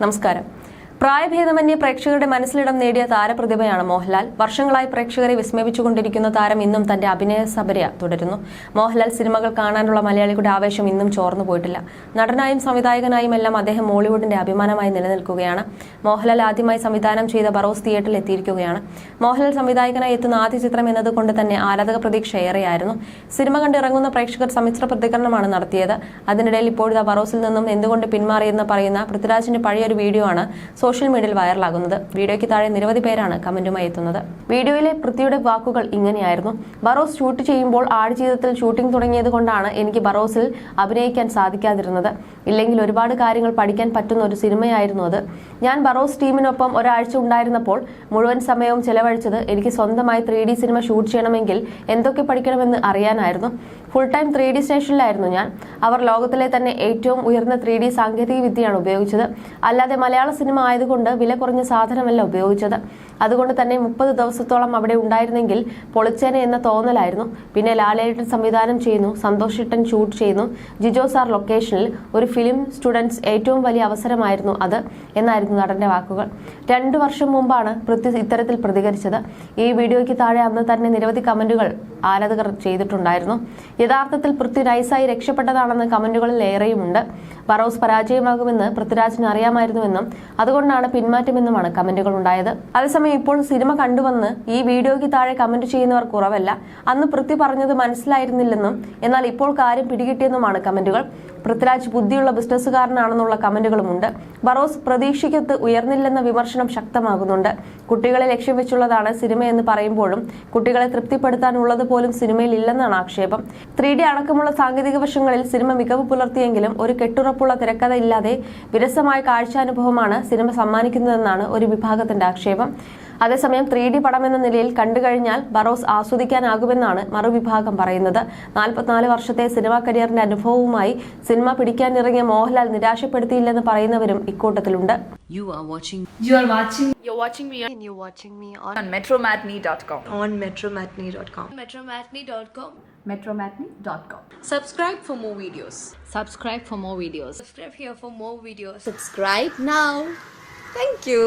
നമസ്കാരം. പ്രായഭേദമന്യേ പ്രേക്ഷകരുടെ മനസ്സിലിടം നേടിയ താരപ്രതിഭയാണ് മോഹൻലാൽ. വർഷങ്ങളായി പ്രേക്ഷകരെ വിസ്മയിപ്പിച്ചുകൊണ്ടിരിക്കുന്ന താരം ഇന്നും തന്റെ അഭിനയ സബര തുടരുന്നു. മോഹൻലാൽ സിനിമകൾ കാണാനുള്ള മലയാളികളുടെ ആവേശം ഇന്നും ചോർന്നു പോയിട്ടില്ല. നടനായും സംവിധായകനായും എല്ലാം അദ്ദേഹം മോളിവുഡിന്റെ അഭിമാനമായി നിലനിൽക്കുകയാണ്. മോഹൻലാൽ ആദ്യമായി സംവിധാനം ചെയ്ത ബറോസ് തിയേറ്ററിൽ എത്തിയിരിക്കുകയാണ്. മോഹൻലാൽ സംവിധായകനായി എത്തുന്ന ആദ്യ ചിത്രം എന്നതുകൊണ്ട് തന്നെ ആരാധക പ്രതീക്ഷ ഏറെയായിരുന്നു. സിനിമ കണ്ടിറങ്ങുന്ന പ്രേക്ഷകർ സമ്മിശ്ര പ്രതികരണമാണ് നടത്തിയത്. അതിനിടയിൽ ഇപ്പോഴത്തെ ബറോസിൽ നിന്നും എന്തുകൊണ്ട് പിന്മാറിയെന്ന് പറയുന്ന പൃഥ്വിരാജിന്റെ പഴയൊരു വീഡിയോ ആണ് സോഷ്യൽ മീഡിയയിൽ വൈറലാകുന്നത്. വീഡിയോയ്ക്ക് താഴെ നിരവധി പേരാണ് കമന്റുമായി എത്തുന്നത്. വീഡിയോയിലെ പൃഥ്വിയുടെ വാക്കുകൾ ഇങ്ങനെയായിരുന്നു: ബറോസ് ഷൂട്ട് ചെയ്യുമ്പോൾ ആടുജീവിതത്തിൽ ഷൂട്ടിംഗ് തുടങ്ങിയത് കൊണ്ടാണ് എനിക്ക് ബറോസിൽ അഭിനയിക്കാൻ സാധിക്കാതിരുന്നത്. ഇല്ലെങ്കിൽ ഒരുപാട് കാര്യങ്ങൾ പഠിക്കാൻ പറ്റുന്ന ഒരു സിനിമയായിരുന്നു അത്. ഞാൻ ബറോസ് ടീമിനൊപ്പം ഒരാഴ്ച ഉണ്ടായിരുന്നപ്പോൾ മുഴുവൻ സമയവും ചെലവഴിച്ചത് എനിക്ക് സ്വന്തമായി 3D സിനിമ ഷൂട്ട് ചെയ്യണമെങ്കിൽ എന്തൊക്കെ പഠിക്കണമെന്ന് അറിയാനായിരുന്നു. ഫുൾ ടൈം 3D സ്റ്റേഷനിലായിരുന്നു ഞാൻ. അവർ ലോകത്തിലെ തന്നെ ഏറ്റവും ഉയർന്ന 3D സാങ്കേതിക വിദ്യയാണ് ഉപയോഗിച്ചത്. അല്ലാതെ മലയാള സിനിമ ആയതുകൊണ്ട് വില കുറഞ്ഞ സാധനമല്ല ഉപയോഗിച്ചത്. അതുകൊണ്ട് തന്നെ 30 ദിവസത്തോളം അവിടെ ഉണ്ടായിരുന്നെങ്കിൽ പൊളിച്ചേനെ എന്ന തോന്നലായിരുന്നു. പിന്നെ ലാലേട്ടൻ സംവിധാനം ചെയ്യുന്നു, സന്തോഷ് ഏട്ടൻ ഷൂട്ട് ചെയ്യുന്നു, ജിജോ സാർ ലൊക്കേഷനിൽ. ഒരു ഫിലിം സ്റ്റുഡൻസ് ഏറ്റവും വലിയ അവസരമായിരുന്നു അത് എന്നായിരുന്നു നടന്റെ വാക്കുകൾ. 2 വർഷം മുമ്പാണ് പൃഥ്വി ഇത്തരത്തിൽ പ്രതികരിച്ചത്. ഈ വീഡിയോയ്ക്ക് താഴെ അന്ന് തന്നെ നിരവധി കമന്റുകൾ ആരാധകർ ചെയ്തിട്ടുണ്ടായിരുന്നു. യഥാർത്ഥത്തിൽ പൃഥ്വി നൈസായി രക്ഷപ്പെട്ടതാണെന്ന് കമന്റുകളിൽ ഏറെയുമുണ്ട്. ബറോസ് പരാജയമാകുമെന്ന് പൃഥ്വിരാജിന് അറിയാമായിരുന്നുവെന്നും അതുകൊണ്ടാണ് പിന്മാറ്റമെന്നുമാണ് കമന്റുകൾ ഉണ്ടായത്. അതേസമയം ഇപ്പോൾ സിനിമ കണ്ടുവന്ന് ഈ വീഡിയോയ്ക്ക് താഴെ കമന്റ് ചെയ്യുന്നവർ കുറവല്ല. അന്ന് പൃഥ്വി പറഞ്ഞത് മനസ്സിലായിരുന്നില്ലെന്നും എന്നാൽ ഇപ്പോൾ കാര്യം പിടികിട്ടിയെന്നുമാണ് കമന്റുകൾ. പൃഥ്വിരാജ് ബുദ്ധിയുള്ള ബിസിനസ്സുകാരനാണെന്നുള്ള കമന്റുകളുമുണ്ട്. ബറോസ് പ്രതീക്ഷയ്ക്കൊത്ത് ഉയർന്നില്ലെന്ന വിമർശനം ശക്തമാകുന്നുണ്ട്. കുട്ടികളെ ലക്ഷ്യം വെച്ചുള്ളതാണ് സിനിമയെന്ന് പറയുമ്പോഴും കുട്ടികളെ തൃപ്തിപ്പെടുത്താനുള്ളത് പോലും സിനിമയിൽ ഇല്ലെന്നാണ് ആക്ഷേപം. 3D അടക്കമുള്ള സാങ്കേതിക വശങ്ങളിൽ സിനിമ മികവ് പുലർത്തിയെങ്കിലും ഒരു കെട്ടുറപ്പുള്ള തിരക്കഥ ഇല്ലാതെ വിരസമായ കാഴ്ചാനുഭവമാണ് സിനിമ സമ്മാനിക്കുന്നതെന്നാണ് ഒരു വിഭാഗത്തിന്റെ ആക്ഷേപം. അതേസമയം 3D പടമെന്ന നിലയിൽ കണ്ടുകഴിഞ്ഞാൽ ബറോസ് ആസ്വദിക്കാനാകുമെന്നാണ് മറുവിഭാഗം പറയുന്നത്. 44 വർഷത്തെ സിനിമാ കരിയറിന്റെ അനുഭവവുമായി സിനിമ പിടിക്കാനിറങ്ങിയ മോഹൻലാൽ നിരാശപ്പെടുത്തിയില്ലെന്ന് പറയുന്നവരും ഇക്കൂട്ടത്തിലുണ്ട്. You're watching me on metromatney.com. metromatney.com. Subscribe for more videos. Subscribe here for more videos. Subscribe now. Thank you.